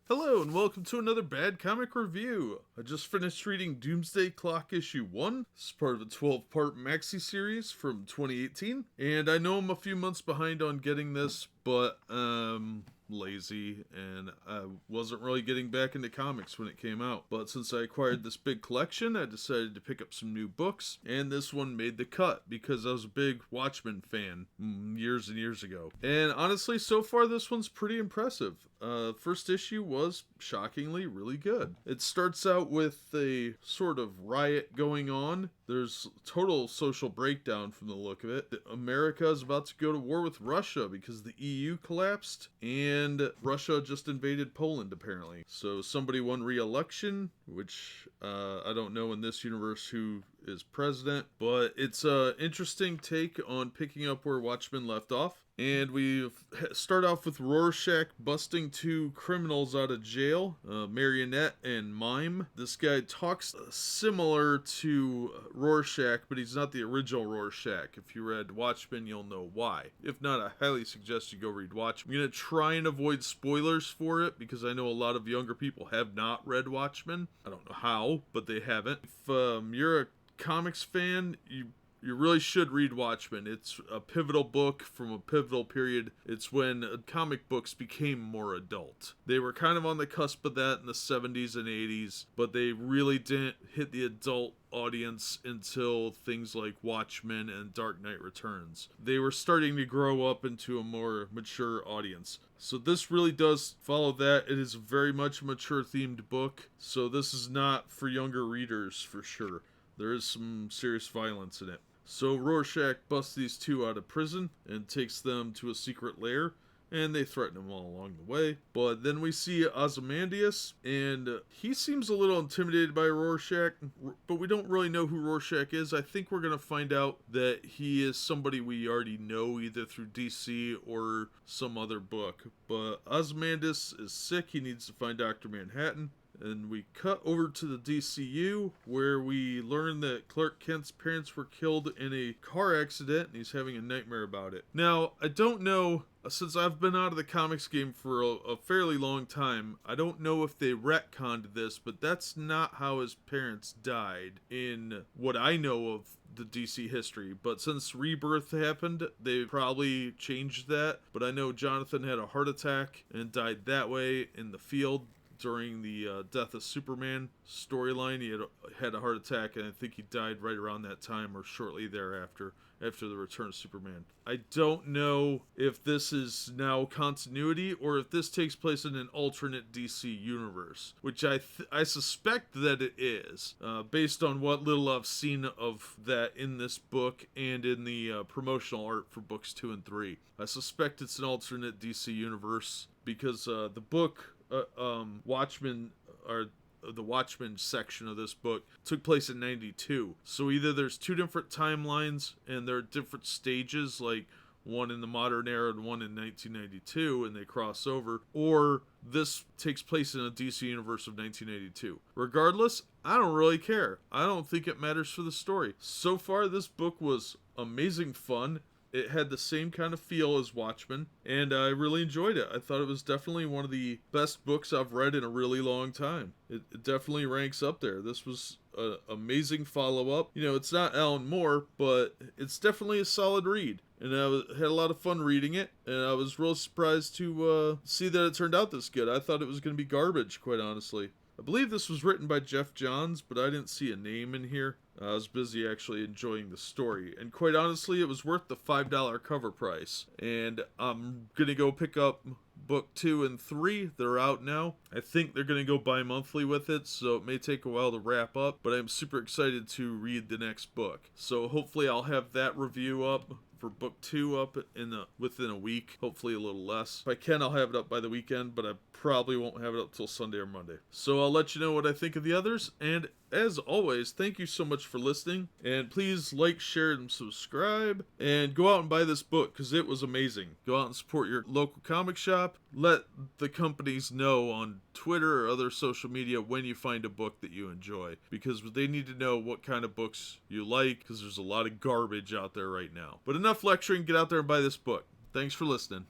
Hello and welcome to another Bad Comic Review. I just finished reading Doomsday Clock issue 1. It's part of a 12-part maxi series from 2018. And I know I'm a few months behind on getting this, but lazy and I wasn't really getting back into comics when it came out. But since I acquired this big collection, I decided to pick up some new books, and this one made the cut because I was a big Watchmen fan years and years ago. And honestly, so far this one's pretty impressive. First issue was shockingly really good. It starts out with a sort of riot going on. There's total social breakdown from the look of it. America is about to go to war with Russia because the EU collapsed, and Russia just invaded Poland apparently. So somebody won re-election, which I don't know in this universe who is president, but it's an interesting take on picking up where Watchmen left off. And we start off with Rorschach busting two criminals out of jail, Marionette and Mime. This guy talks similar to Rorschach, but he's not the original Rorschach. If you read Watchmen, you'll know why. If not, I highly suggest you go read Watchmen. I'm going to try and avoid spoilers for it because I know a lot of younger people have not read Watchmen. I don't know how, but they haven't. If you're a comics fan, you really should read Watchmen. It's a pivotal book from a pivotal period. It's when comic books became more adult. They were kind of on the cusp of that in the 70s and 80s, but they really didn't hit the adult audience until things like Watchmen and Dark Knight Returns. They were starting to grow up into a more mature audience. So this really does follow that. It is very much a mature themed book, so this is not for younger readers for sure. There is some serious violence in it. So Rorschach busts these two out of prison and takes them to a secret lair, and they threaten him all along the way. But then we see Ozymandias, and he seems a little intimidated by Rorschach, but we don't really know who Rorschach is. I think we're going to find out that he is somebody we already know either through DC or some other book. But Ozymandias is sick. He needs to find Dr. Manhattan. And we cut over to the DCU, where we learn that Clark Kent's parents were killed in a car accident, and he's having a nightmare about it. Now, I don't know, since I've been out of the comics game for a fairly long time, I don't know if they retconned this, but that's not how his parents died in what I know of the DC history. But since Rebirth happened, they probably changed that. But I know Jonathan had a heart attack and died that way in the field during the Death of Superman storyline. He had a heart attack, and I think he died right around that time or shortly thereafter, after the return of Superman. I don't know if this is now continuity or if this takes place in an alternate DC universe, which I suspect that it is, based on what little I've seen of that in this book and in the promotional art for books 2 and 3. I suspect it's an alternate DC universe because the book Watchmen, or the Watchmen section of this book, took place in 92. So either there's two different timelines and there are different stages, like one in the modern era and one in 1992, and they cross over, or this takes place in a DC universe of 1982. Regardless, I don't really care. I don't think it matters for the story. So far, this book was amazing fun. It had the same kind of feel as Watchmen, and I really enjoyed it. I thought it was definitely one of the best books I've read in a really long time. It definitely ranks up there. This was an amazing follow-up. You know, it's not Alan Moore, but it's definitely a solid read. And I had a lot of fun reading it, and I was real surprised to see that it turned out this good. I thought it was going to be garbage, quite honestly. I believe this was written by Jeff Johns, but I didn't see a name in here. I was busy actually enjoying the story. And quite honestly, it was worth the $5 cover price. And I'm going to go pick up book 2 and 3. They're out now. I think they're going to go bi-monthly with it, so it may take a while to wrap up. But I'm super excited to read the next book. So hopefully I'll have that review up for book 2 up within a week, hopefully a little less. If I can, I'll have it up by the weekend, but I probably won't have it up till Sunday or Monday. So I'll let you know what I think of the others, and as always, thank you so much for listening, and please like, share, and subscribe, and go out and buy this book, because it was amazing. Go out and support your local comic shop. Let the companies know on Twitter or other social media when you find a book that you enjoy, because they need to know what kind of books you like, because there's a lot of garbage out there right now. But enough lecturing, get out there and buy this book. Thanks for listening.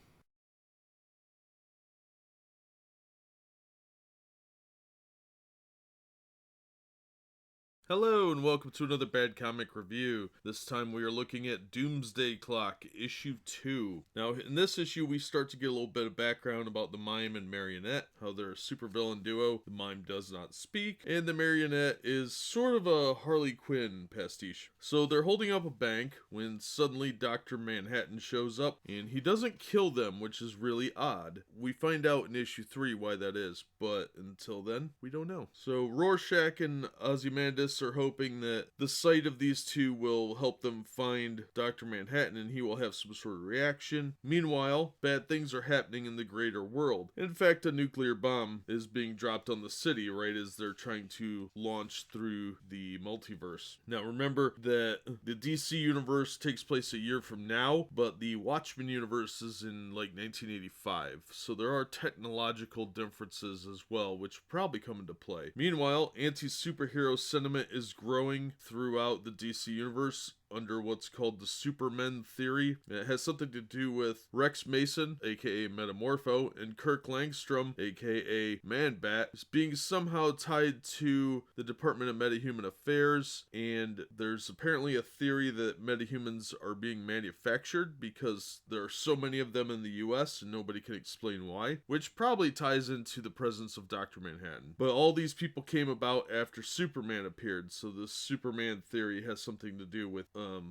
Hello and welcome to another Bad Comic Review. This time we are looking at Doomsday Clock, issue 2. Now in this issue we start to get a little bit of background about the Mime and Marionette, how they're a supervillain duo. The Mime does not speak, and the Marionette is sort of a Harley Quinn pastiche. So they're holding up a bank when suddenly Dr. Manhattan shows up, and he doesn't kill them, which is really odd. We find out in issue 3 why that is, but until then, we don't know. So Rorschach and Ozymandias are hoping that the sight of these two will help them find Dr. Manhattan and he will have some sort of reaction. Meanwhile, bad things are happening in the greater world. In fact, a nuclear bomb is being dropped on the city right as they're trying to launch through the multiverse. Now remember that the DC universe takes place a year from now, but the Watchmen universe is in like 1985, so there are technological differences as well, which probably come into play. Meanwhile, anti-superhero sentiment is growing throughout the DC universe under what's called the Supermen theory. It has something to do with Rex Mason, aka Metamorpho, and Kirk Langstrom, aka Man-Bat, being somehow tied to the Department of Metahuman Affairs, and there's apparently a theory that metahumans are being manufactured because there are so many of them in the US and nobody can explain why, which probably ties into the presence of Dr. Manhattan. But all these people came about after Superman appeared, so the Superman theory has something to do with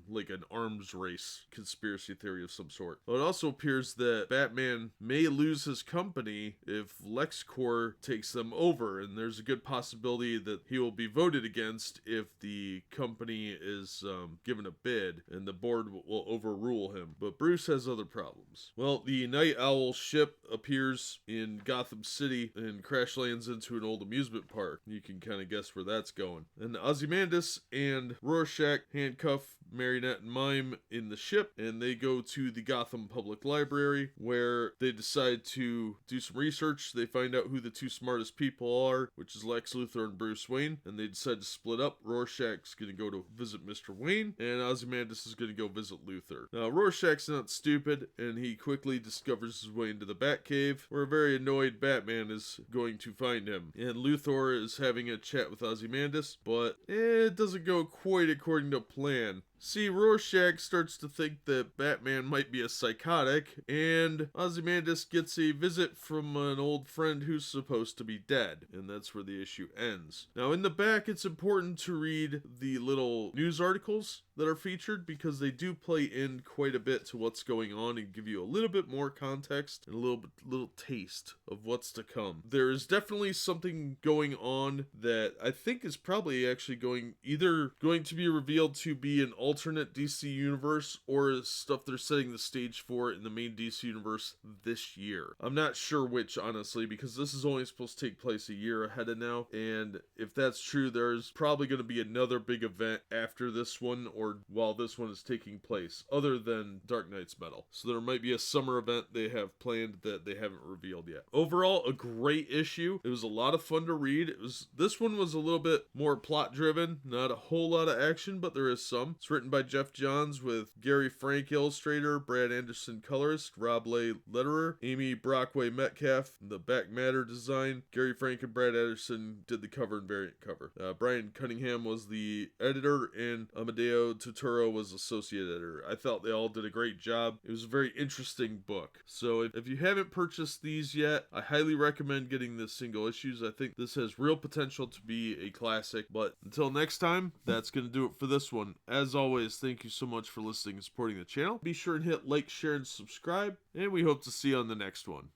like an arms race conspiracy theory of some sort. Well, it also appears that Batman may lose his company if LexCorp takes them over, and there's a good possibility that he will be voted against if the company is given a bid, and the board will overrule him. But Bruce has other problems. Well, the Night Owl ship appears in Gotham City and crash lands into an old amusement park. You can kind of guess where that's going. And Ozymandias and Rorschach handcuff Marionette and Mime in the ship, and they go to the Gotham Public Library where they decide to do some research. They find out who the two smartest people are, which is Lex Luthor and Bruce Wayne, and they decide to split up. Rorschach's gonna go to visit Mr. Wayne, and Ozymandias is gonna go visit Luthor. Now, Rorschach's not stupid, and he quickly discovers his way into the Batcave, where a very annoyed Batman is going to find him. And Luthor is having a chat with Ozymandias, but it doesn't go quite according to plan. See, Rorschach starts to think that Batman might be a psychotic, and Ozymandias gets a visit from an old friend who's supposed to be dead, and that's where the issue ends. Now, in the back, it's important to read the little news articles that are featured because they do play in quite a bit to what's going on and give you a little bit more context and a little taste of what's to come. There is definitely something going on that I think is probably actually going to be revealed to be an alternate DC universe or stuff they're setting the stage for in the main DC universe this year. I'm not sure which, honestly, because this is only supposed to take place a year ahead of now, and if that's true, there's probably going to be another big event after this one or while this one is taking place, other than Dark Knight's Metal. So there might be a summer event they have planned that they haven't revealed yet. Overall, a great issue. It was a lot of fun to read. This one was a little bit more plot driven, not a whole lot of action, but there is some. It's written by Jeff Johns with Gary Frank illustrator, Brad Anderson colorist, Rob Lay letterer, Amy Brockway Metcalf the back matter design. Gary Frank and Brad Anderson did the cover and variant cover. Brian Cunningham was the editor, and Amadeo Totoro was associate editor. I thought they all did a great job. It was a very interesting book. So if you haven't purchased these yet, I highly recommend getting the single issues. I think this has real potential to be a classic. But until next time, that's going to do it for this one. As always, thank you so much for listening and supporting the channel. Be sure and hit like, share, and subscribe, and we hope to see you on the next one.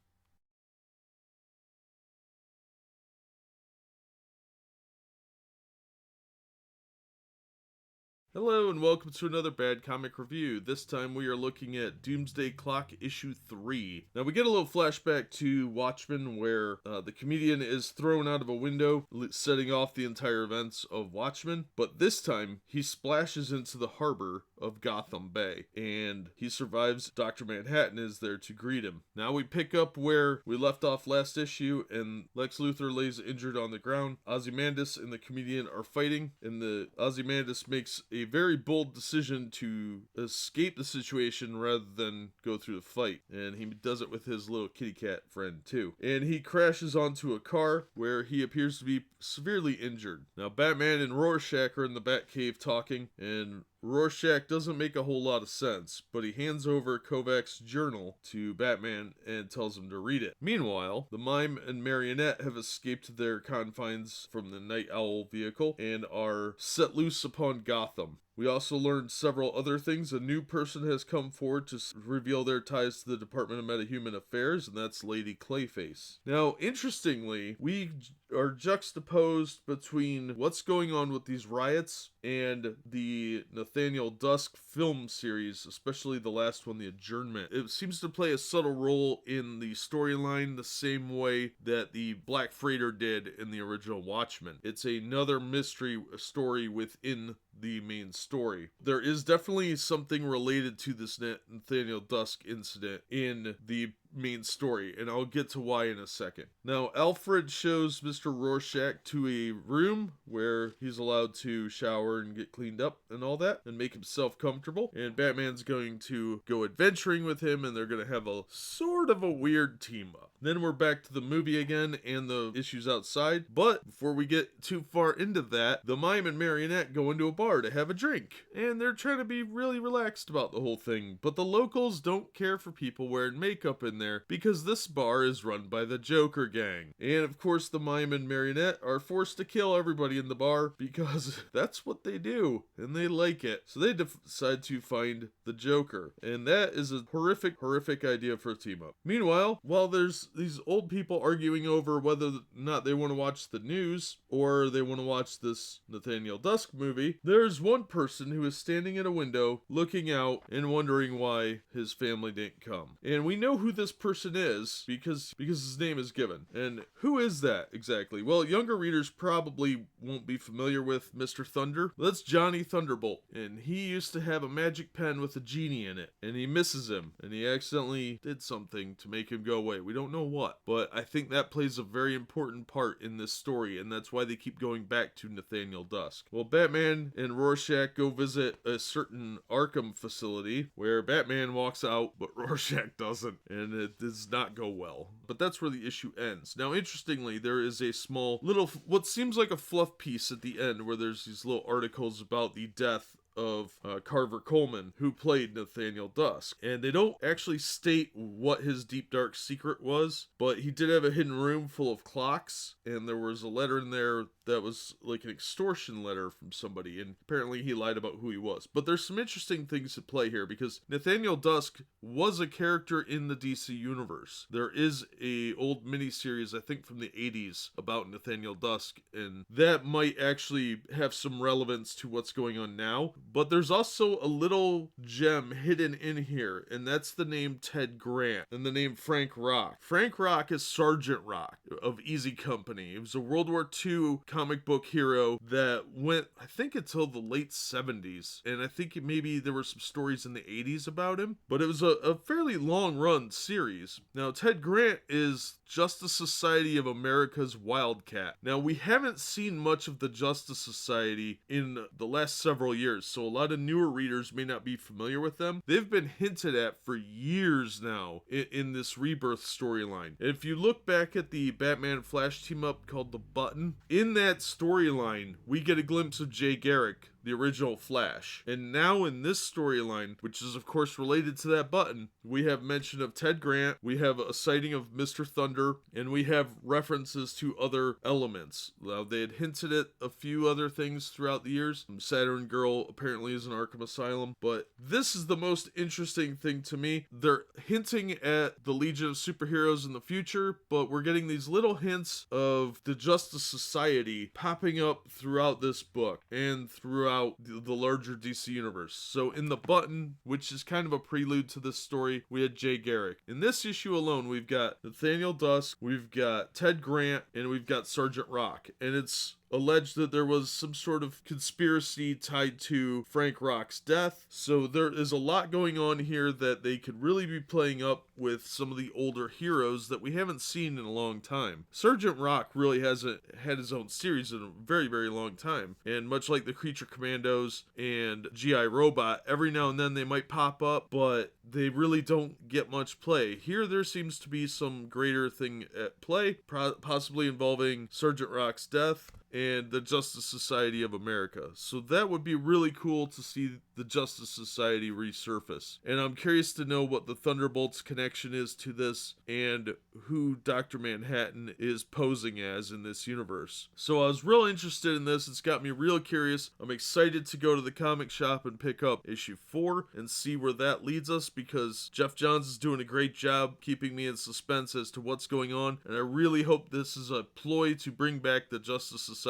Hello and welcome to another Bad Comic Review. This time we are looking at Doomsday Clock issue 3. Now we get a little flashback to Watchmen where the comedian is thrown out of a window, setting off the entire events of Watchmen. But this time he splashes into the harbor of Gotham Bay and he survives. Dr. Manhattan is there to greet him. Now we pick up where we left off last issue and Lex Luthor lays injured on the ground. Ozymandias and the comedian are fighting and the Ozymandias makes a a very bold decision to escape the situation rather than go through the fight. And he does it with his little kitty cat friend too. And he crashes onto a car where he appears to be severely injured. Now Batman and Rorschach are in the Batcave talking, and Rorschach doesn't make a whole lot of sense, but he hands over Kovac's journal to Batman and tells him to read it. Meanwhile, the Mime and Marionette have escaped their confines from the Night Owl vehicle and are set loose upon Gotham. We also learned several other things. A new person has come forward to reveal their ties to the Department of Metahuman Affairs, and that's Lady Clayface. Now, interestingly, we are juxtaposed between what's going on with these riots and the Nathaniel Dusk film series, especially the last one, The Adjournment. It seems to play a subtle role in the storyline the same way that the Black Freighter did in the original Watchmen. It's another mystery story within the main story. There is definitely something related to this Nathaniel Dusk incident in the main story, and I'll get to why in a second. Now, Alfred shows Mr. Rorschach to a room where he's allowed to shower and get cleaned up and all that, and make himself comfortable, and Batman's going to go adventuring with him, and they're going to have a sort of a weird team up. Then we're back to the movie again and the issues outside, but before we get too far into that, the Mime and Marionette go into a bar to have a drink, and they're trying to be really relaxed about the whole thing, but the locals don't care for people wearing makeup in there because this bar is run by the Joker gang. And of course the Mime and Marionette are forced to kill everybody in the bar because that's what they do and they like it. So they decide to find the Joker, and that is a horrific idea for a team up. Meanwhile, while there's these old people arguing over whether or not they want to watch the news or they want to watch this Nathaniel Dusk movie, there's one person who is standing at a window looking out and wondering why his family didn't come. And we know who this person is because his name is given. And who is that exactly? Well, younger readers probably won't be familiar with Mr. Thunder. That's Johnny Thunderbolt, and he used to have a magic pen with a genie in it, and he misses him, and he accidentally did something to make him go away. We don't know what, but I think that plays a very important part in this story, and that's why they keep going back to Nathaniel Dusk. Well, Batman and Rorschach go visit a certain Arkham facility where Batman walks out, but Rorschach doesn't, and it does not go well. But that's where the issue ends. Now, interestingly, there is a small little, what seems like a fluff piece at the end where there's these little articles about the death of Carver Coleman, who played Nathaniel Dusk. And they don't actually state what his deep dark secret was, but he did have a hidden room full of clocks, and there was a letter in there that was like an extortion letter from somebody, and apparently he lied about who he was. But there's some interesting things at play here, because Nathaniel Dusk was a character in the DC universe. There is a old miniseries, I think from the 80s, about Nathaniel Dusk, and that might actually have some relevance to what's going on now. But there's also a little gem hidden in here, and that's the name Ted Grant and the name Frank Rock. Frank Rock is Sergeant Rock of Easy Company. He was a World War II comic book hero that went, I think, until the late 70s, and I think maybe there were some stories in the 80s about him, but it was a fairly long run series. Now, Ted Grant is Justice Society of America's Wildcat. Now, we haven't seen much of the Justice Society in the last several years, so a lot of newer readers may not be familiar with them. They've been hinted at for years now in this Rebirth storyline. If you look back at the Batman Flash team up called The Button, in that storyline, we get a glimpse of Jay Garrick, the original Flash. And now in this storyline, which is of course related to that button, we have mention of Ted Grant, we have a sighting of Mr. Thunder, and we have references to other elements. They had hinted at a few other things throughout the years. Saturn Girl apparently is an Arkham Asylum, but this is the most interesting thing to me. They're hinting at the Legion of Superheroes in the future, but we're getting these little hints of the Justice Society popping up throughout this book and throughout the larger DC universe. So in The Button, which is kind of a prelude to this story, we had Jay Garrick. In this issue alone, we've got Nathaniel Dusk, we've got Ted Grant, and we've got Sergeant Rock. And it's alleged that there was some sort of conspiracy tied to Frank Rock's death. So there is a lot going on here that they could really be playing up with some of the older heroes that we haven't seen in a long time. Sergeant Rock really hasn't had his own series in a very, very long time. And much like the Creature Commandos and G.I. Robot, every now and then they might pop up, but they really don't get much play. Here there seems to be some greater thing at play, possibly involving Sergeant Rock's death and the Justice Society of America. So that would be really cool to see the Justice Society resurface. And I'm curious to know what the Thunderbolts connection is to this and who Dr. Manhattan is posing as in this universe. So I was real interested in this. It's got me real curious. I'm excited to go to the comic shop and pick up issue 4 and see where that leads us, because Jeff Johns is doing a great job keeping me in suspense as to what's going on. And I really hope this is a ploy to bring back the Justice Society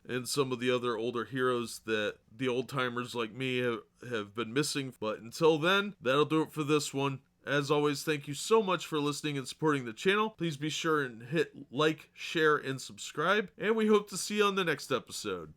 and some of the other older heroes that the old timers like me have been missing. But until then, that'll do it for this one. As always, thank you so much for listening and supporting the channel. Please be sure and hit like, share, and subscribe. And we hope to see you on the next episode.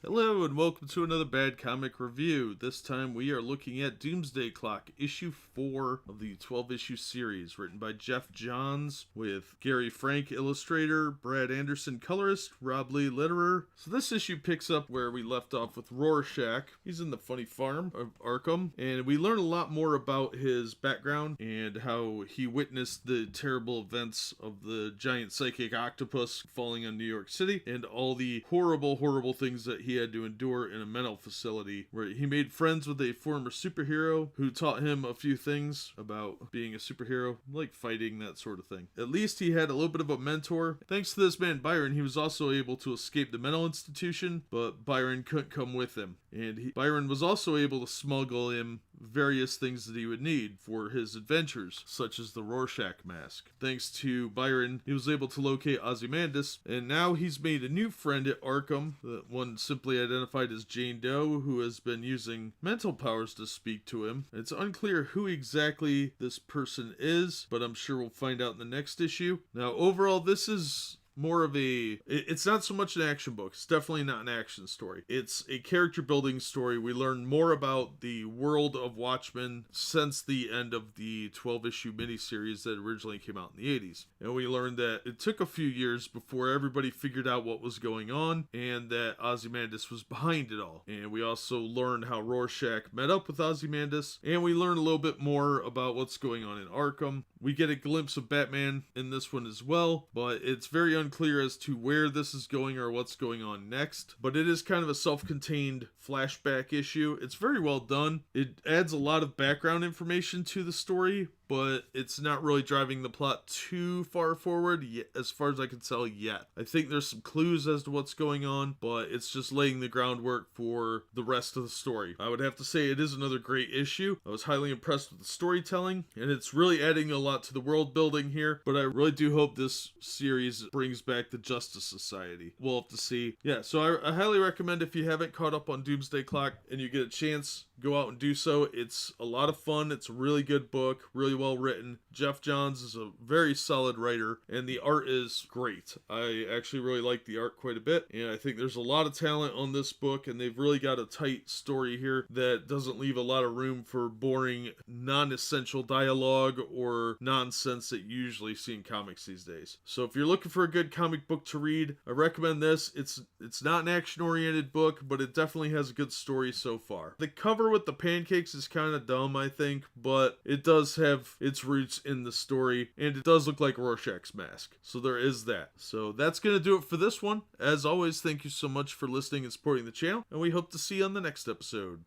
Hello and welcome to another Bad Comic Review. This time we are looking at Doomsday Clock, issue 4 of the 12-issue series, written by Jeff Johns, with Gary Frank, illustrator, Brad Anderson, colorist, Rob Lee, letterer. So this issue picks up where we left off with Rorschach. He's in the funny farm of Arkham, and we learn a lot more about his background and how he witnessed the terrible events of the giant psychic octopus falling on New York City, and all the horrible, horrible things that he had to endure in a mental facility, where he made friends with a former superhero who taught him a few things about being a superhero, like fighting, that sort of thing. At least he had a little bit of a mentor. Thanks to this man Byron, he was also able to escape the mental institution, but Byron couldn't come with him. And Byron was also able to smuggle him various things that he would need for his adventures, such as the Rorschach mask. Thanks to Byron, he was able to locate Ozymandias, and now he's made a new friend at Arkham, one simply identified as Jane Doe, who has been using mental powers to speak to him. It's unclear who exactly this person is, but I'm sure we'll find out in the next issue. Now, overall, this is more of it's not so much an action book. It's definitely not an action story. It's a character building story. We learn more about the world of Watchmen since the end of the 12-issue miniseries that originally came out in the 80s. And we learned that it took a few years before everybody figured out what was going on, and that Ozymandias was behind it all. And we also learned how Rorschach met up with Ozymandias, and we learn a little bit more about what's going on in Arkham. We get a glimpse of Batman in this one as well, but it's very unclear as to where this is going or what's going on next. But it is kind of a self-contained flashback issue. It's very well done. It adds a lot of background information to the story, but it's not really driving the plot too far forward, yet, as far as I can tell yet. I think there's some clues as to what's going on, but it's just laying the groundwork for the rest of the story. I would have to say it is another great issue. I was highly impressed with the storytelling, and it's really adding a lot to the world building here, but I really do hope this series brings back the Justice Society. We'll have to see. Yeah, so I highly recommend, if you haven't caught up on Doomsday Clock and you get a chance, go out and do so. It's a lot of fun. It's a really good book, really well written. Jeff Johns is a very solid writer, and the art is great. I actually really like the art quite a bit, and I think there's a lot of talent on this book, and they've really got a tight story here that doesn't leave a lot of room for boring, non-essential dialogue or nonsense that you usually see in comics these days. So if you're looking for a good comic book to read, I recommend this. It's not an action-oriented book, but it definitely has a good story so far. The cover with the pancakes is kind of dumb, I think, but it does have its roots in the story, and it does look like Rorschach's mask. So there is that. So that's going to do it for this one. As always, thank you so much for listening and supporting the channel, and we hope to see you on the next episode.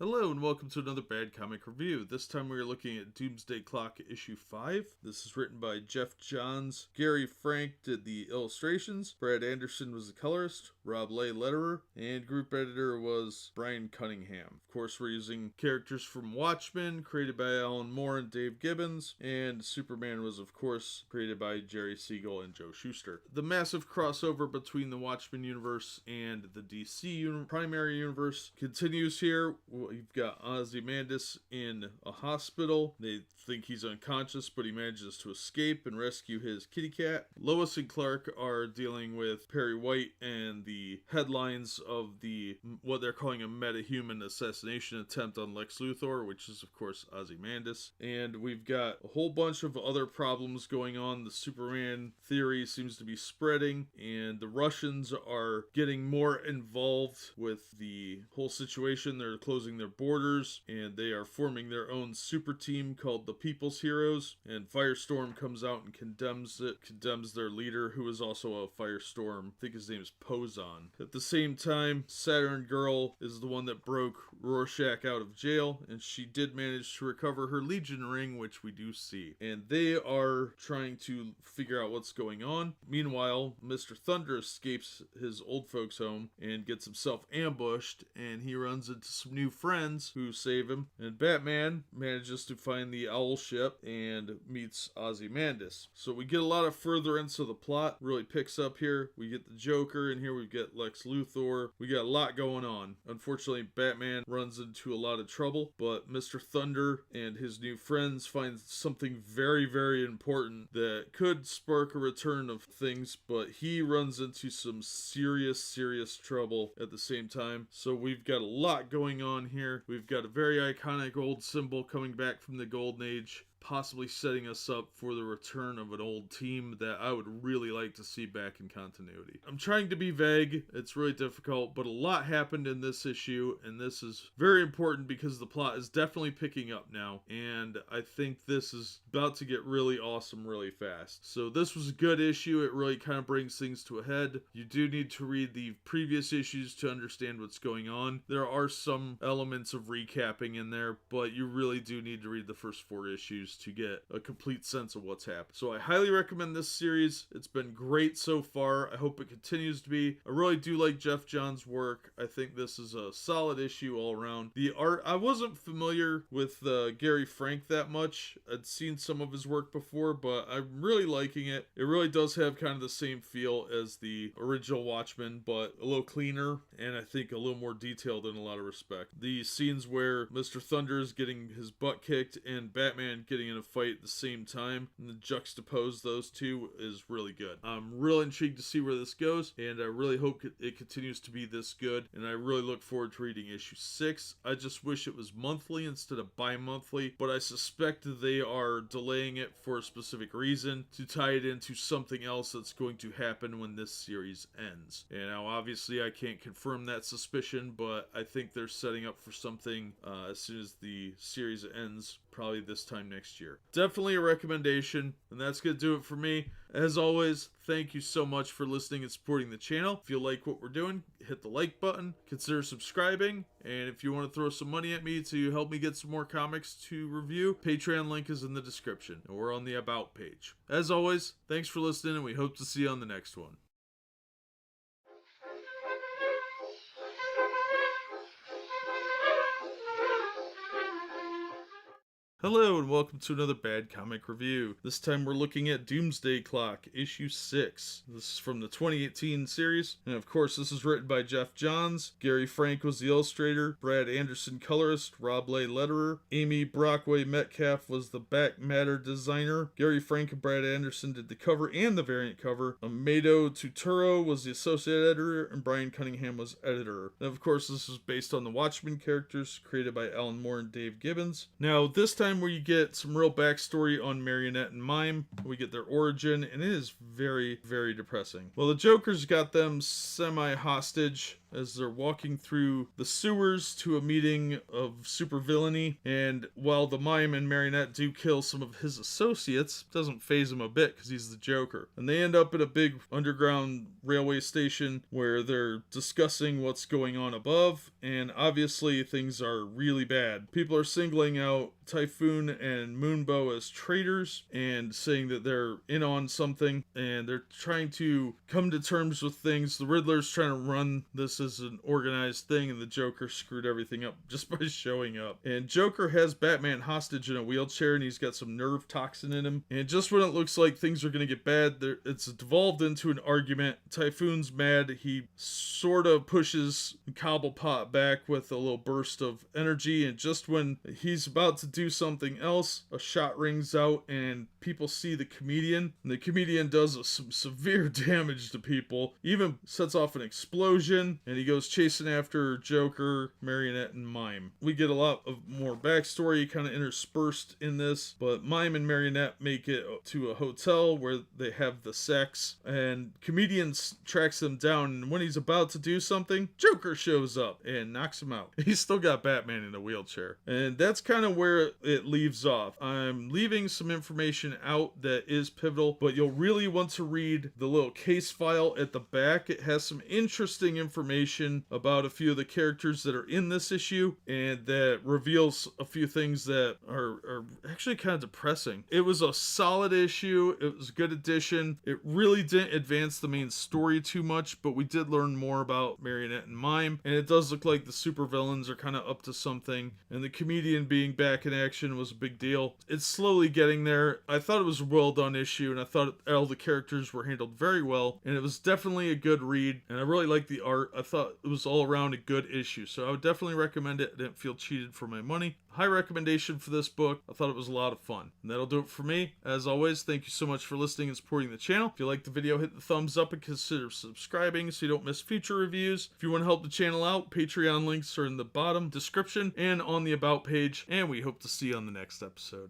Hello and welcome to another Bad Comic Review. This time we are looking at Doomsday Clock issue 5. This is written by Jeff Johns. Gary Frank did the illustrations. Brad Anderson was the colorist. Rob Lay letterer. And group editor was Brian Cunningham. Of course, we're using characters from Watchmen, created by Alan Moore and Dave Gibbons. And Superman was, of course, created by Jerry Siegel and Joe Shuster. The massive crossover between the Watchmen universe and the DC primary universe continues here. We've got Ozymandias in a hospital. They think he's unconscious, but he manages to escape and rescue his kitty cat. Lois and Clark are dealing with Perry White and the headlines of the what they're calling a meta-human assassination attempt on Lex Luthor, which is, of course, Ozymandias. And we've got a whole bunch of other problems going on. The Superman theory seems to be spreading, and the Russians are getting more involved with the whole situation. They're closing their borders, and they are forming their own super team called the People's Heroes, and Firestorm comes out and condemns their leader, who is also a Firestorm. I think his name is Pozon. At the same time, Saturn Girl is the one that broke Rorschach out of jail, and she did manage to recover her Legion ring, which we do see. And they are trying to figure out what's going on. Meanwhile, Mr. Thunder escapes his old folks' home and gets himself ambushed, and he runs into some new friends who save him. And Batman manages to find the Owl ship and meets Ozymandias. So we get a lot of furtherance of the plot. Really picks up here. We get the Joker, and here we get Lex Luthor. We got a lot going on. Unfortunately, Batman runs into a lot of trouble, but Mr. Thunder and his new friends find something very, very important that could spark a return of things, but he runs into some serious trouble at the same time. So we've got a lot going on here. We've got a very iconic old symbol coming back from the Golden Age, possibly setting us up for the return of an old team that I would really like to see back in continuity. I'm trying to be vague. It's really difficult, but a lot happened in this issue, and this is very important because the plot is definitely picking up now, and I think this is about to get really awesome really fast. So this was a good issue. It really kind of brings things to a head. You do need to read the previous issues to understand what's going on. There are some elements of recapping in there, but you really do need to read the first 4 issues to get a complete sense of what's happened. So I highly recommend this series. It's been great so far. I hope it continues to be. I really do like Jeff Johns' work. I think this is a solid issue all around. The art, I wasn't familiar with Gary Frank that much. I'd seen some of his work before, but I'm really liking it. It really does have kind of the same feel as the original Watchmen, but a little cleaner, and I think a little more detailed in a lot of respect. The scenes where Mr. Thunder is getting his butt kicked and Batman getting in a fight at the same time, and the juxtapose those two is really good. I'm real intrigued to see where this goes, and I really hope it continues to be this good, and I really look forward to reading issue 6. I just wish it was monthly instead of bi-monthly, but I suspect they are delaying it for a specific reason to tie it into something else that's going to happen when this series ends. And now obviously I can't confirm that suspicion, but I think they're setting up for something as soon as the series ends, probably this time next year. Definitely a recommendation, and that's gonna do it for me. As always, thank you so much for listening and supporting the channel. If you like what we're doing, hit the like button, consider subscribing, and if you want to throw some money at me to help me get some more comics to review, Patreon link is in the description, and we're on the About page. As always, thanks for listening, and we hope to see you on the next one. Hello and welcome to another Bad Comic Review. This time we're looking at Doomsday Clock, issue 6. This is from the 2018 series, and of course this is written by Jeff Johns. Gary Frank was the illustrator, Brad Anderson colorist, Rob Lay letterer, Amy Brockway Metcalf was the back matter designer. Gary Frank and Brad Anderson did the cover and the variant cover. Amado Tuturo was the associate editor, and Brian Cunningham was editor. And of course this is based on the Watchmen characters created by Alan Moore and Dave Gibbons. Now this time where you get some real backstory on Marionette and Mime. We get their origin, and it is very, very depressing. Well, the Joker's got them semi-hostage as they're walking through the sewers to a meeting of supervillainy, and while the Mime and Marionette do kill some of his associates, it doesn't faze him a bit because he's the Joker. And they end up at a big underground railway station where they're discussing what's going on above, and obviously things are really bad. People are singling out Typhoon and Moonbow as traitors and saying that they're in on something, and they're trying to come to terms with things. The Riddler's trying to run this as an organized thing, and the Joker screwed everything up just by showing up. And Joker has Batman hostage in a wheelchair, and he's got some nerve toxin in him. And just when it looks like things are going to get bad, it's devolved into an argument. Typhoon's mad. He sort of pushes Cobblepot back with a little burst of energy, and just when he's about to do something else, a shot rings out and people see the comedian, and the comedian does some severe damage to people, even sets off an explosion, and he goes chasing after Joker, Marionette, and Mime. We get a lot of more backstory kind of interspersed in this, but Mime and Marionette make it to a hotel where they have the sex, and comedian tracks them down, and when he's about to do something, Joker shows up and knocks him out. He's still got Batman in a wheelchair, and that's kind of where it leaves off. I'm leaving some information out that is pivotal, but you'll really want to read the little case file at the back. It has some interesting information about a few of the characters that are in this issue, and that reveals a few things that are actually kind of depressing. It was a solid issue. It was a good addition. It really didn't advance the main story too much, but we did learn more about Marionette and Mime, and it does look like the supervillains are kind of up to something, and the comedian being back in action was a big deal. It's slowly getting there. I thought it was a well done issue, and I thought all the characters were handled very well, and it was definitely a good read, and I really liked the art. I thought it was all around a good issue, so I would definitely recommend it. I didn't feel cheated for my money. High recommendation for this book. I thought it was a lot of fun. And that'll do it for me. As always, thank you so much for listening and supporting the channel. If you liked the video, hit the thumbs up and consider subscribing so you don't miss future reviews. If you want to help the channel out, Patreon links are in the bottom description and on the About page, and we hope to see you on the next episode.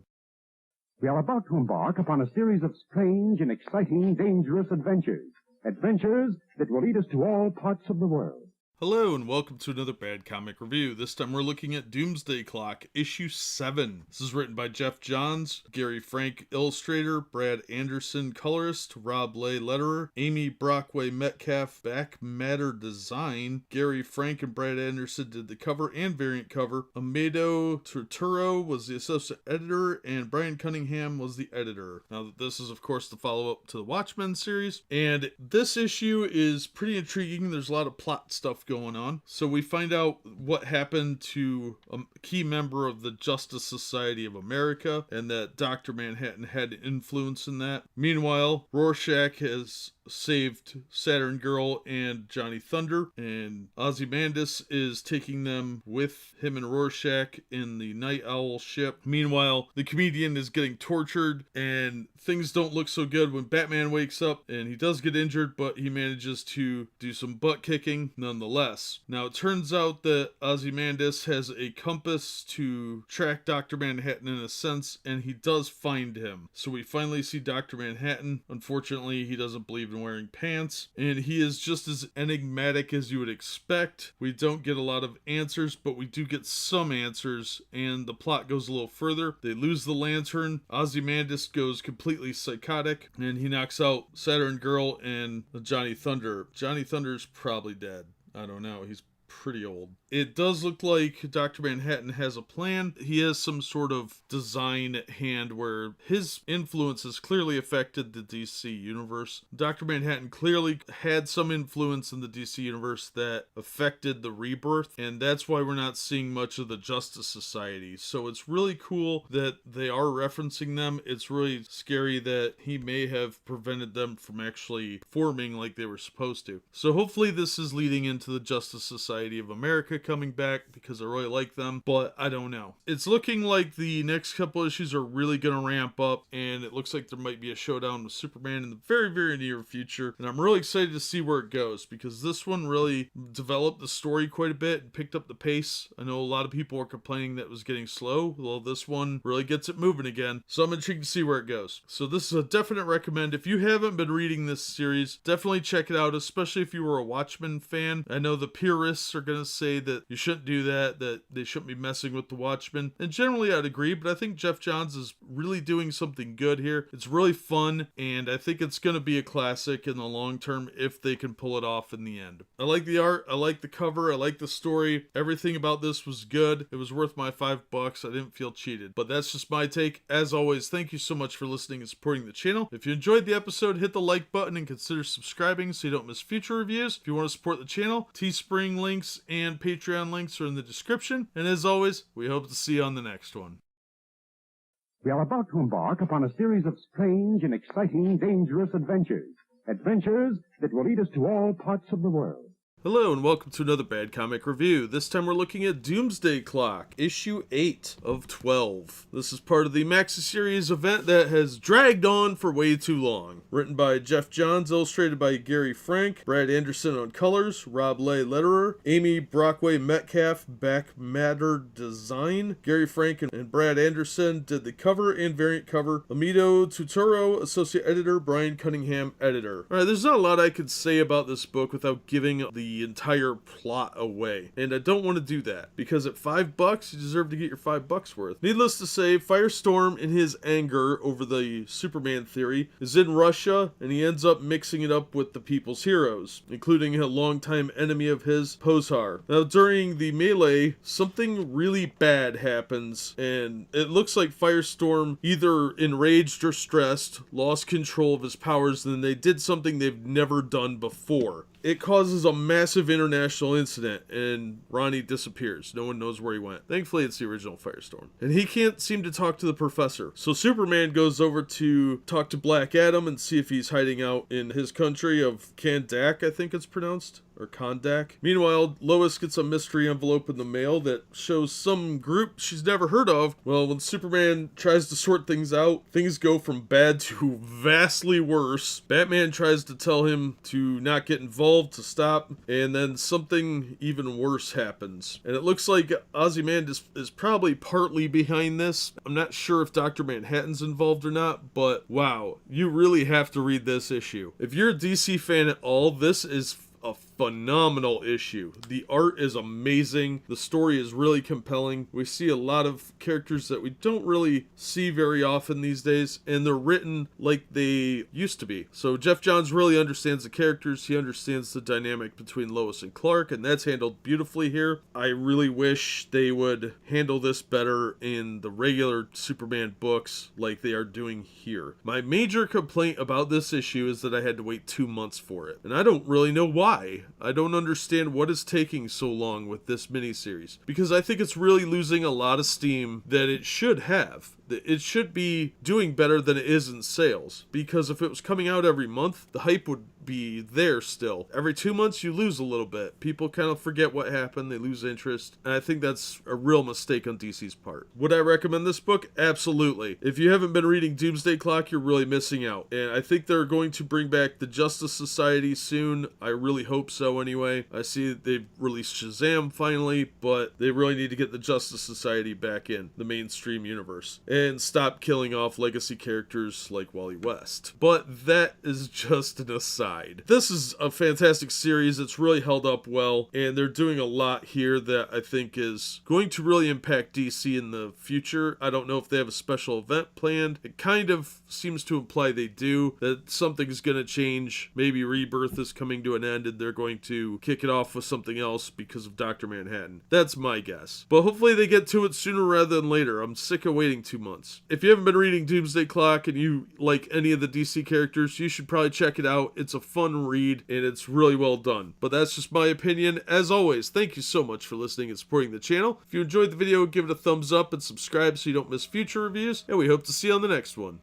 We are about to embark upon a series of strange and exciting, dangerous adventures. Adventures that will lead us to all parts of the world. Hello and welcome to another Bad Comic Review. This time we're looking at Doomsday Clock, issue 7. This is written by Jeff Johns, Gary Frank illustrator, Brad Anderson colorist, Rob Lay letterer, Amy Brockway Metcalf back matter design. Gary Frank and Brad Anderson did the cover and variant cover. Amado Turturro was the associate editor, and Brian Cunningham was the editor. Now this is of course the follow-up to the Watchmen series, and this issue is pretty intriguing. There's a lot of plot stuff going on. So we find out what happened to a key member of the Justice Society of America, and that Dr. Manhattan had influence in that. Meanwhile, Rorschach has saved Saturn Girl and Johnny Thunder, and Ozymandias is taking them with him and Rorschach in the Night Owl ship. Meanwhile, the comedian is getting tortured, and things don't look so good when Batman wakes up, and he does get injured, but he manages to do some butt kicking nonetheless. Now, it turns out that Ozymandias has a compass to track Dr. Manhattan in a sense, and he does find him. So we finally see Dr. Manhattan. Unfortunately, he doesn't believe in wearing pants, and he is just as enigmatic as you would expect. We don't get a lot of answers, but we do get some answers, and the plot goes a little further. They lose the lantern. Ozymandias goes completely psychotic, and he knocks out Saturn Girl and Johnny Thunder. Johnny Thunder's probably dead. I don't know. He's pretty old. It does look like Dr. Manhattan has a plan. He has some sort of design at hand where his influence has clearly affected the DC universe. Dr. Manhattan clearly had some influence in the DC universe that affected the Rebirth, and that's why we're not seeing much of the Justice Society. So it's really cool that they are referencing them. It's really scary that he may have prevented them from actually forming like they were supposed to. So hopefully this is leading into the Justice Society Society of America coming back because I really like them, but I don't know. It's looking like the next couple issues are really going to ramp up, and it looks like there might be a showdown with Superman in the very, very near future, and I'm really excited to see where it goes because this one really developed the story quite a bit and picked up the pace. I know a lot of people were complaining that it was getting slow. Well, this one really gets it moving again, so I'm intrigued to see where it goes. So this is a definite recommend. If you haven't been reading this series, definitely check it out, especially if you were a Watchmen fan. I know the purists are going to say that you shouldn't do that they shouldn't be messing with the Watchmen, and generally I'd agree, but I think Jeff Johns is really doing something good here. It's really fun, and I think it's going to be a classic in the long term if they can pull it off in the end. I like the art, I like the cover, I like the story. Everything about this was good. It was worth my $5. I didn't feel cheated, but that's just my take. As always, thank you so much for listening and supporting the channel. If you enjoyed the episode, hit the like button and consider subscribing so you don't miss future reviews. If you want to support the channel, Teespring links and Patreon links are in the description. And as always, we hope to see you on the next one. We are about to embark upon a series of strange and exciting, dangerous adventures. Adventures that will lead us to all parts of the world. Hello and welcome to another Bad Comic Review. This time we're looking at Doomsday Clock, issue 8 of 12. This is part of the Maxi Series event that has dragged on for way too long. Written by Jeff Johns, illustrated by Gary Frank, Brad Anderson on colors, Rob Lay letterer, Amy Brockway Metcalf back matter design. Gary Frank and Brad Anderson did the cover and variant cover. Amito Tutoro, associate editor, Brian Cunningham, editor. Alright, there's not a lot I could say about this book without giving the entire plot away, and I don't want to do that because at $5 you deserve to get your $5 worth. Needless to say, Firestorm, in his anger over the Superman theory, is in Russia, and he ends up mixing it up with the people's heroes, including a longtime enemy of his, Posar. Now during the melee, something really bad happens, and it looks like Firestorm, either enraged or stressed, lost control of his powers, and they did something they've never done before. It causes a massive international incident, and Ronnie disappears. No one knows where he went. Thankfully, it's the original Firestorm. And he can't seem to talk to the professor. So Superman goes over to talk to Black Adam and see if he's hiding out in his country of Kandak, I think it's pronounced. Or Kondak. Meanwhile, Lois gets a mystery envelope in the mail that shows some group she's never heard of. Well, when Superman tries to sort things out, things go from bad to vastly worse. Batman tries to tell him to not get involved, to stop, and then something even worse happens. And it looks like Ozymandias is probably partly behind this. I'm not sure if Dr. Manhattan's involved or not, but wow, you really have to read this issue. If you're a DC fan at all, this is a phenomenal issue. The art is amazing. The story is really compelling. We see a lot of characters that we don't really see very often these days, and they're written like they used to be. So Jeff Johns really understands the characters. He understands the dynamic between Lois and Clark, and that's handled beautifully here. I really wish they would handle this better in the regular Superman books like they are doing here. My major complaint about this issue is that I had to wait 2 months for it, and I don't really know why. I don't understand what is taking so long with this miniseries, because I think it's really losing a lot of steam that it should have. It should be doing better than it is in sales, because if it was coming out every month, the hype would be there still. Every 2 months you lose a little bit. People kind of forget what happened, they lose interest, and I think that's a real mistake on DC's part. Would I recommend this book? Absolutely. If you haven't been reading Doomsday Clock, you're really missing out, and I think they're going to bring back the Justice Society soon. I really hope so anyway. I see that they've released Shazam finally, but they really need to get the Justice Society back in the mainstream universe and stop killing off legacy characters like Wally West. But that is just an aside. This is a fantastic series. It's really held up well, and they're doing a lot here that I think is going to really impact DC in the future. I don't know if they have a special event planned. It kind of seems to imply they do, that something's going to change. Maybe Rebirth is coming to an end and they're going to kick it off with something else because of Dr. Manhattan. That's my guess. But hopefully they get to it sooner rather than later. I'm sick of waiting 2 months. If you haven't been reading Doomsday Clock and you like any of the DC characters, you should probably check it out. It's a fun read and it's really well done. But that's just my opinion. As always, thank you so much for listening and supporting the channel. If you enjoyed the video, give it a thumbs up and subscribe so you don't miss future reviews. And we hope to see you on the next one.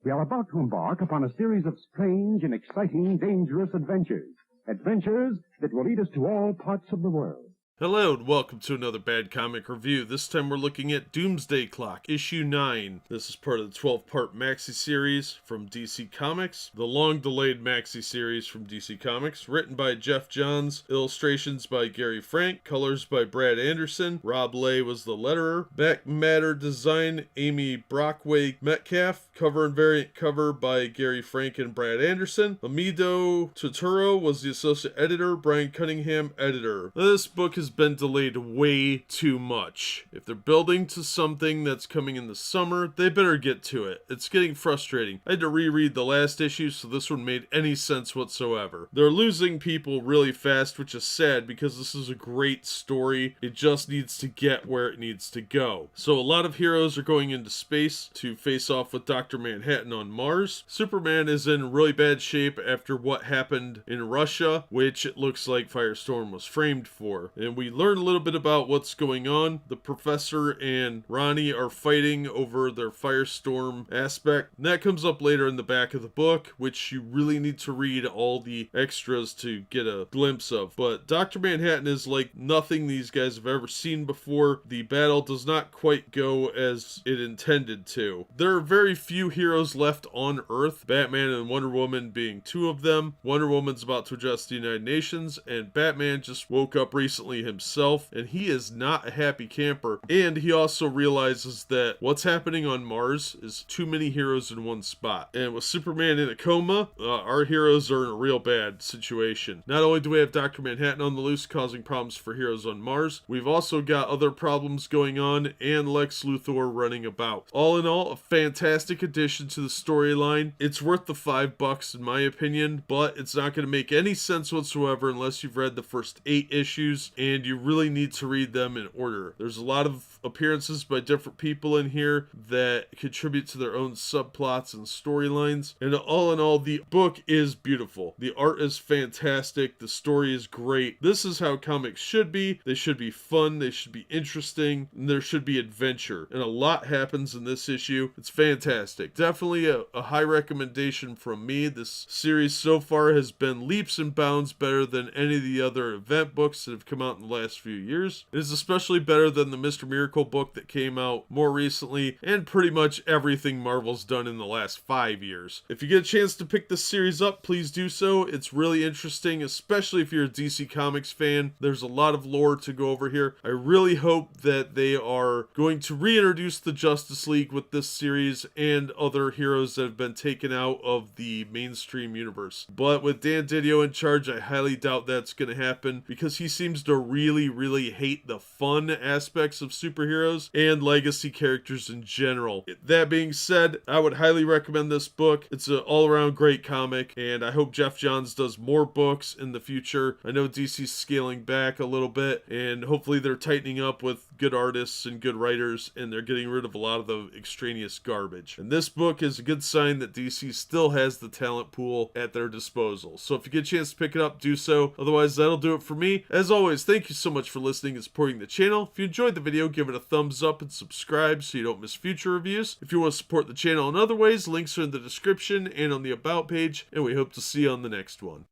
We are about to embark upon a series of strange and exciting, dangerous adventures. Adventures that will lead us to all parts of the world. Hello and welcome to another Bad Comic Review. This time we're looking at Doomsday Clock, issue 9. This is part of the 12-part maxi series from DC Comics, the long-delayed maxi series from DC Comics, written by Jeff Johns, illustrations by Gary Frank, colors by Brad Anderson, Rob Leigh was the letterer, back matter design Amy Brockway Metcalf, cover and variant cover by Gary Frank and Brad Anderson, Amido Totoro was the associate editor, Brian Cunningham editor. This book has been delayed way too much. If they're building to something that's coming in the summer, they better get to it. It's getting frustrating. I had to reread the last issue, so this one made any sense whatsoever. They're losing people really fast, which is sad because this is a great story. It just needs to get where it needs to go. So a lot of heroes are going into space to face off with Dr. Manhattan on Mars. Superman is in really bad shape after what happened in Russia, which it looks like Firestorm was framed for. And we learn a little bit about what's going on. The professor and Ronnie are fighting over their Firestorm aspect. And that comes up later in the back of the book, which you really need to read all the extras to get a glimpse of. But Dr. Manhattan is like nothing these guys have ever seen before. The battle does not quite go as it intended to. There are very few heroes left on Earth, Batman and Wonder Woman being two of them. Wonder Woman's about to address the United Nations, and Batman just woke up recently himself, and he is not a happy camper. And he also realizes that what's happening on Mars is too many heroes in one spot. And with Superman in a coma, our heroes are in a real bad situation. Not only do we have Dr. Manhattan on the loose causing problems for heroes on Mars, we've also got other problems going on and Lex Luthor running about. All in all, a fantastic addition to the storyline. It's worth the $5 in my opinion, but it's not going to make any sense whatsoever unless you've read the first 8 issues, and you really need to read them in order. There's a lot of appearances by different people in here that contribute to their own subplots and storylines, and all in all, the book is beautiful. The art is fantastic. The story is great. This is how comics should be. They should be fun. They should be interesting. And there should be adventure. And a lot happens in this issue. It's fantastic. Definitely a high recommendation from me. This series so far has been leaps and bounds better than any of the other event books that have come out in the last few years. It is especially better than the Mr. Miracle book that came out more recently, and pretty much everything Marvel's done in the last 5 years. If you get a chance to pick this series up, please do so. It's really interesting, especially if you're a DC Comics fan. There's a lot of lore to go over here. I really hope that they are going to reintroduce the Justice League with this series and other heroes that have been taken out of the mainstream universe. But with Dan Didio in charge, I highly doubt that's going to happen because he seems to really hate the fun aspects of superheroes and legacy characters in general. That being said, I would highly recommend this book. It's an all-around great comic, and I hope Jeff Johns does more books in the future. I know DC's scaling back a little bit, and hopefully they're tightening up with good artists and good writers, and they're getting rid of a lot of the extraneous garbage. And this book is a good sign that DC still has the talent pool at their disposal. So if you get a chance to pick it up, do so. Otherwise, that'll do it for me. As always, thank you so much for listening and supporting the channel. If you enjoyed the video, give it a thumbs up and subscribe so you don't miss future reviews. If you want to support the channel in other ways, links are in the description and on the About page, and we hope to see you on the next one.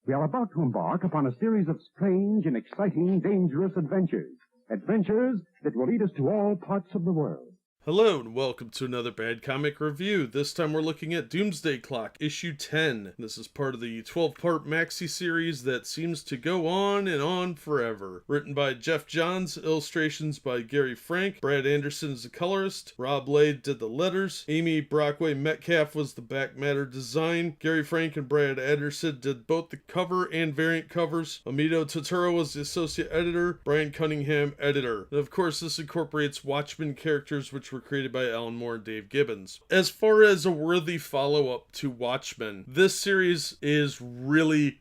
We are about to embark upon a series of strange and exciting, dangerous adventures. Adventures that will lead us to all parts of the world. Hello and welcome to another Bad Comic Review. This time we're looking at Doomsday Clock, issue 10. This is part of the 12-part maxi series that seems to go on and on forever. Written by Jeff Johns, illustrations by Gary Frank, Brad Anderson is the colorist, Rob Leigh did the letters, Amy Brockway Metcalf was the back matter design, Gary Frank and Brad Anderson did both the cover and variant covers, Amido Totoro was the associate editor, Brian Cunningham editor. And of course this incorporates Watchmen characters which were created by Alan Moore and Dave Gibbons. As far as a worthy follow-up to Watchmen, this series is really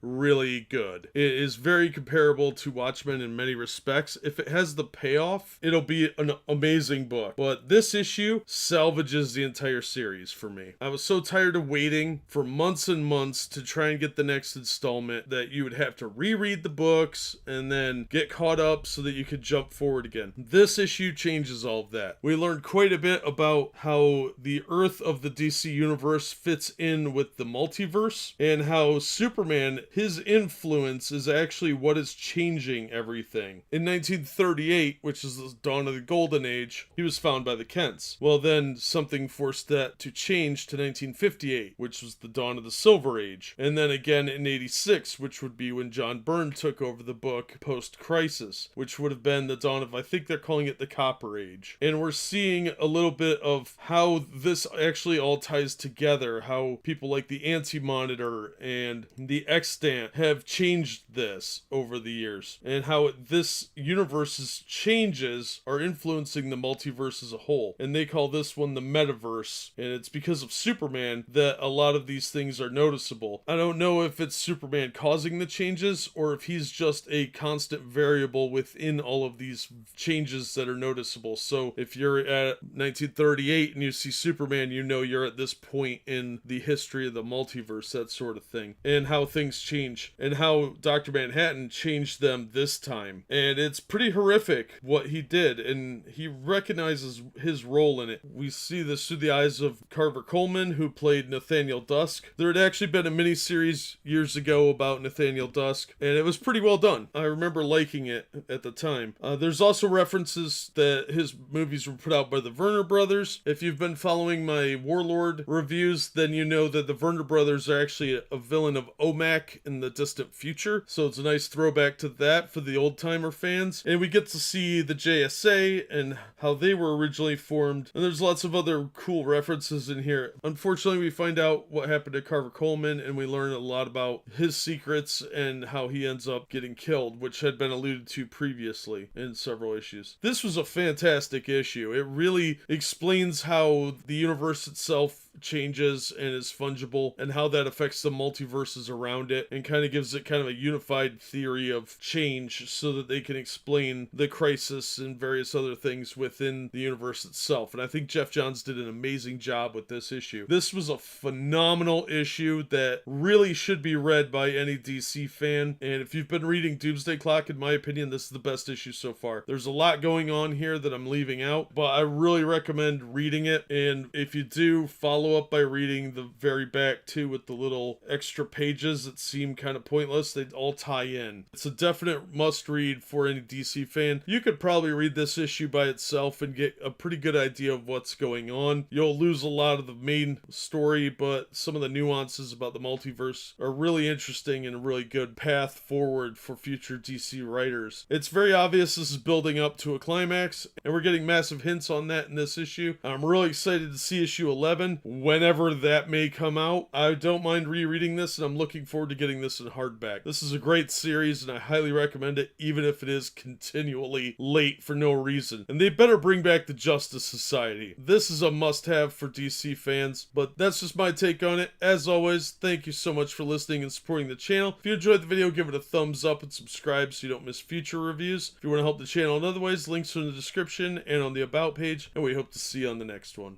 good. It is very comparable to Watchmen in many respects. If it has the payoff, it'll be an amazing book. But this issue salvages the entire series for me. I was so tired of waiting for months and months to try and get the next installment that you would have to reread the books and then get caught up so that you could jump forward again. This issue changes all of that. We learned quite quite a bit about how the Earth of the DC Universe fits in with the multiverse, and how Superman, his influence is actually what is changing everything. In 1938, which is the dawn of the Golden Age, he was found by the Kents. Well, then something forced that to change to 1958, which was the dawn of the Silver Age. And then again in 86, which would be when John Byrne took over the book post-Crisis, which would have been the dawn of, I think they're calling it the Copper Age. And we're seeing a little bit of how this actually all ties together, how people like the Anti-Monitor and the Extant have changed this over the years, and how this universe's changes are influencing the multiverse as a whole. And they call this one the metaverse, and it's because of Superman that a lot of these things are noticeable. I don't know if it's Superman causing the changes or if he's just a constant variable within all of these changes that are noticeable. So if you're at 1938 and you see Superman, you know you're at this point in the history of the multiverse, that sort of thing, and how things change, and how Dr. Manhattan changed them this time. And it's pretty horrific what he did, and he recognizes his role in it. We see this through the eyes of Carver Coleman, who played Nathaniel Dusk. There had actually been a miniseries years ago about Nathaniel Dusk, and it was pretty well done. I remember liking it at the time. There's also references that his movies were put out by the Werner Brothers. If you've been following my Warlord reviews, then you know that the Werner Brothers are actually a villain of OMAC in the distant future, so it's a nice throwback to that for the old-timer fans. And we get to see the JSA and how they were originally formed, and there's lots of other cool references in here. Unfortunately, we find out what happened to Carver Coleman, and we learn a lot about his secrets and how he ends up getting killed, which had been alluded to previously in several issues. This was a fantastic issue. It really explains how the universe itself changes and is fungible, and how that affects the multiverses around it, and kind of gives it kind of a unified theory of change so that they can explain the crisis and various other things within the universe itself. And I think Jeff Johns did an amazing job with this issue. This was a phenomenal issue that really should be read by any DC fan, and if you've been reading Doomsday Clock, in my opinion, this is the best issue so far. There's a lot going on here that I'm leaving out, but I really recommend reading it. And if you do, follow up by reading the very back too, with the little extra pages that seem kind of pointless. They all tie in. It's a definite must read for any DC fan. You could probably read this issue by itself and get a pretty good idea of what's going on. You'll lose a lot of the main story, but some of the nuances about the multiverse are really interesting and a really good path forward for future DC writers. It's very obvious this is building up to a climax, and we're getting massive hints on that in this issue. I'm really excited to see issue 11 whenever that may come out. I don't mind rereading this, and I'm looking forward to getting this in hardback. This is a great series, and I highly recommend it, even if it is continually late for no reason. And they better bring back the Justice Society. This is a must-have for DC fans, but that's just my take on it. As always, thank you so much for listening and supporting the channel. If you enjoyed the video, give it a thumbs up and subscribe so you don't miss future reviews. If you want to help the channel in other ways, links are in the description and on the About page, and we hope to see you on the next one.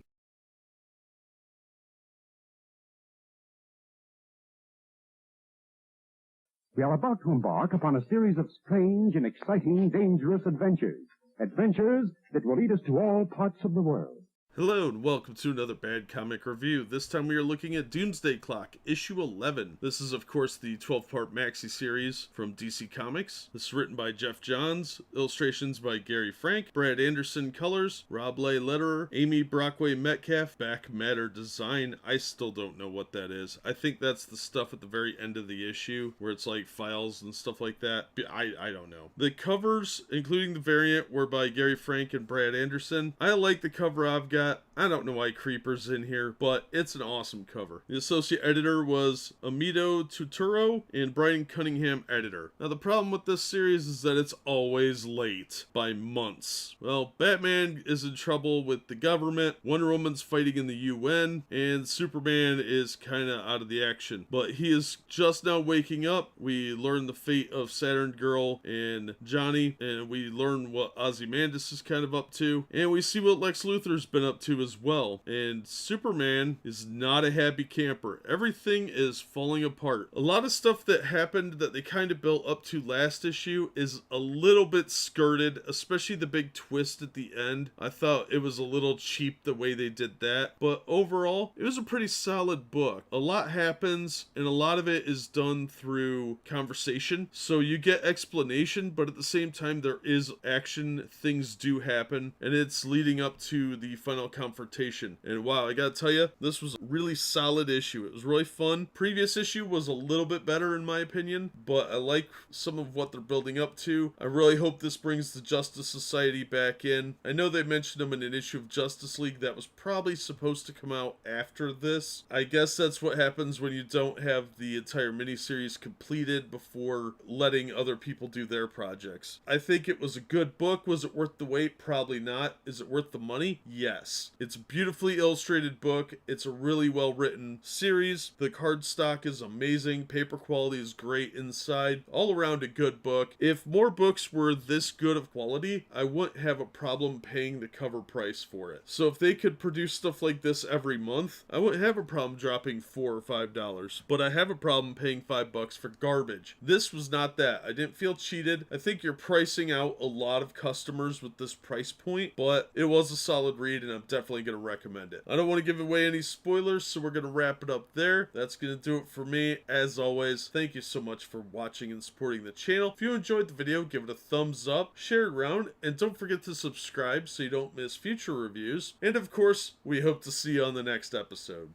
We are about to embark upon a series of strange and exciting, dangerous adventures. Adventures that will lead us to all parts of the world. Hello and welcome to another Bad Comic Review. This time we are looking at Doomsday Clock, issue 11. This is of course the 12-part maxi series from DC Comics. This is written by Jeff Johns, illustrations by Gary Frank, Brad Anderson colors, Rob Lay letterer, Amy Brockway Metcalf back matter design. I still don't know what that is. I think that's the stuff at the very end of the issue where it's like files and stuff like that. I don't know. The covers, including the variant, were by Gary Frank and Brad Anderson. I like the cover I've got. I don't know why Creeper's in here, but it's an awesome cover. The associate editor was Amito Tuturo and Brian Cunningham editor. Now the problem with this series is that it's always late by months. Well, Batman is in trouble with the government, Wonder Woman's fighting in the UN, and Superman is kind of out of the action. But he is just now waking up. We learn the fate of Saturn Girl and Johnny, and we learn what Ozymandias is kind of up to, and we see what Lex Luthor's been up up to as well. And Superman is not a happy camper. Everything is falling apart. A lot of stuff that happened that they kind of built up to last issue is a little bit skirted, especially the big twist at the end. I thought it was a little cheap the way they did that, but overall, it was a pretty solid book. A lot happens, and a lot of it is done through conversation, so you get explanation, but at the same time, there is action. Things do happen, and it's leading up to the final confrontation. And wow, I gotta tell you, this was a really solid issue. It was really fun. Previous issue was a little bit better in my opinion, but I like some of what they're building up to. I really hope this brings the Justice Society back in. I know they mentioned them in an issue of Justice League that was probably supposed to come out after this. I guess that's what happens when you don't have the entire miniseries completed before letting other people do their projects. I think it was a good book. Was it worth the wait? Probably not. Is it worth the money? Yes. It's a beautifully illustrated book. It's a really well written series. The cardstock is amazing. Paper quality is great inside. All around a good book. If more books were this good of quality, I wouldn't have a problem paying the cover price for it. So if they could produce stuff like this every month, I wouldn't have a problem dropping $4 or $5. But I have a problem paying $5 for garbage. This was not that. I didn't feel cheated. I think you're pricing out a lot of customers with this price point, but it was a solid read and I'm definitely going to recommend it. I don't want to give away any spoilers, so we're going to wrap it up there. That's going to do it for me. As always, thank you so much for watching and supporting the channel. If you enjoyed the video, give it a thumbs up, share it around, and don't forget to subscribe so you don't miss future reviews. And of course, we hope to see you on the next episode.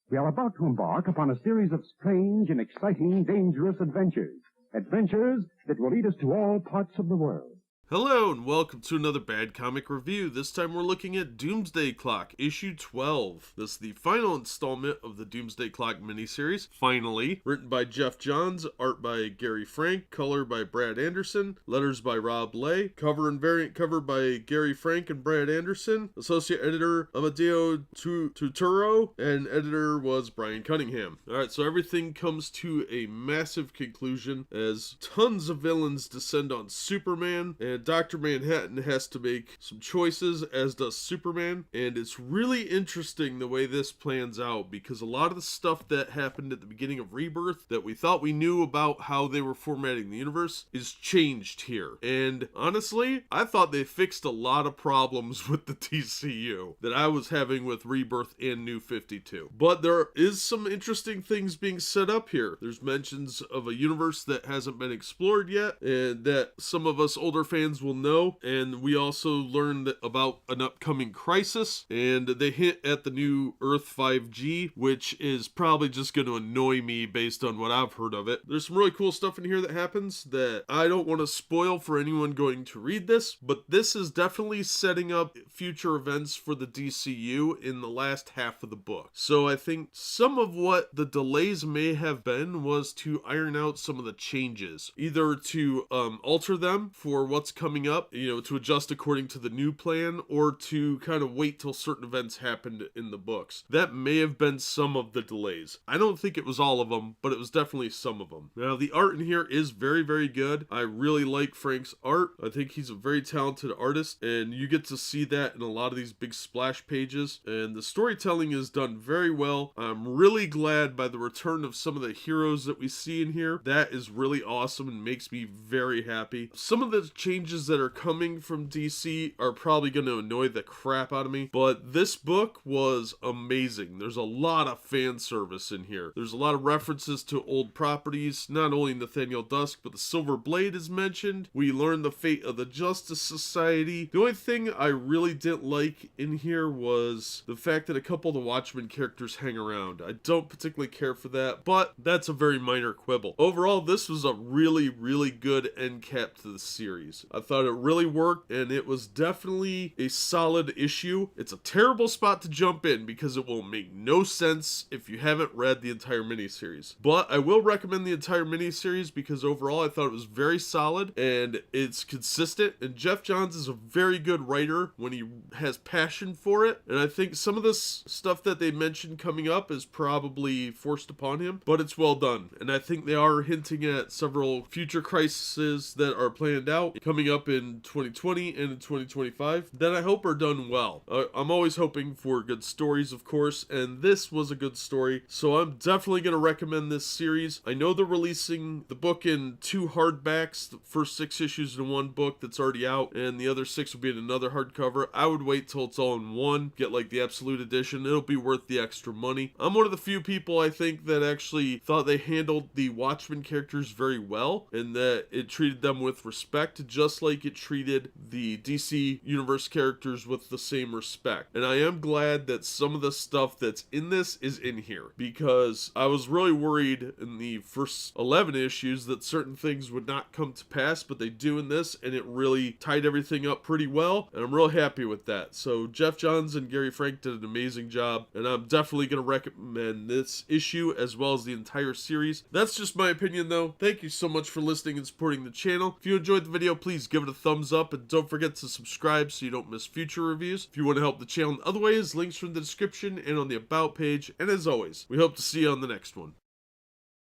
We are about to embark upon a series of strange and exciting, dangerous adventures. Adventures that will lead us to all parts of the world. Hello and welcome to another Bad Comic Review. This time we're looking at Doomsday Clock, issue 12. This is the final installment of the Doomsday Clock miniseries, finally. Written by Jeff Johns, art by Gary Frank, color by Brad Anderson, letters by Rob Lay, cover and variant cover by Gary Frank and Brad Anderson, associate editor Amadeo Tuturo, and editor was Brian Cunningham. Alright, so everything comes to a massive conclusion as tons of villains descend on Superman, and Dr. Manhattan has to make some choices, as does Superman, and it's really interesting the way this plans out, because a lot of the stuff that happened at the beginning of Rebirth that we thought we knew about how they were formatting the universe is changed here. And honestly, I thought they fixed a lot of problems with the DCU that I was having with Rebirth and New 52. But there is some interesting things being set up here. There's mentions of a universe that hasn't been explored yet, and that some of us older fans will know, and we also learned about an upcoming crisis, and they hint at the new Earth 5G, which is probably just going to annoy me based on what I've heard of it. There's some really cool stuff in here that happens that I don't want to spoil for anyone going to read this, but this is definitely setting up future events for the DCU in the last half of the book. So I think some of what the delays may have been was to iron out some of the changes, either to alter them for what's coming up, to adjust according to the new plan, or to kind of wait till certain events happened in the books. That may have been some of the delays. I don't think it was all of them, but it was definitely some of them. Now, the art in here is very, very good. I really like Frank's art. I think he's a very talented artist, and you get to see that in a lot of these big splash pages, and the storytelling is done very well. I'm really glad by the return of some of the heroes that we see in here. That is really awesome and makes me very happy. Some of the changes that are coming from DC are probably going to annoy the crap out of me, but this book was amazing. There's a lot of fan service in here. There's a lot of references to old properties. Not only Nathaniel Dusk, but the Silver Blade is mentioned. We learn the fate of the Justice Society. The only thing I really didn't like in here was the fact that a couple of the Watchmen characters hang around. I don't particularly care for that, but that's a very minor quibble. Overall, this was a really, really good end cap to the series. I thought it really worked, and it was definitely a solid issue. It's a terrible spot to jump in because it will make no sense if you haven't read the entire miniseries. But I will recommend the entire miniseries because overall I thought it was very solid and it's consistent, and Jeff Johns is a very good writer when he has passion for it, and I think some of this stuff that they mentioned coming up is probably forced upon him, but it's well done, and I think they are hinting at several future crises that are planned out coming coming up in 2020 and in 2025 that I hope are done well. I'm always hoping for good stories, of course, and this was a good story, so I'm definitely going to recommend this series. I know they're releasing the book in 2 hardbacks, the first 6 issues in one book that's already out, and the other 6 will be in another hardcover. I would wait till it's all in one, get like the absolute edition. It'll be worth the extra money. I'm one of the few people, I think, that actually thought they handled the Watchmen characters very well, and that it treated them with respect, just like it treated the DC Universe characters with the same respect. And I am glad that some of the stuff that's in this is in here, because I was really worried in the first 11 issues that certain things would not come to pass, but they do in this, and it really tied everything up pretty well, and I'm real happy with that. So Jeff Johns and Gary Frank did an amazing job, and I'm definitely going to recommend this issue as well as the entire series. That's just my opinion though. Thank you so much for listening and supporting the channel. If you enjoyed the video, please give it a thumbs up, and don't forget to subscribe so you don't miss future reviews. If you want to help the channel in other ways, links from the description and on the about page, and as always, we hope to see you on the next one.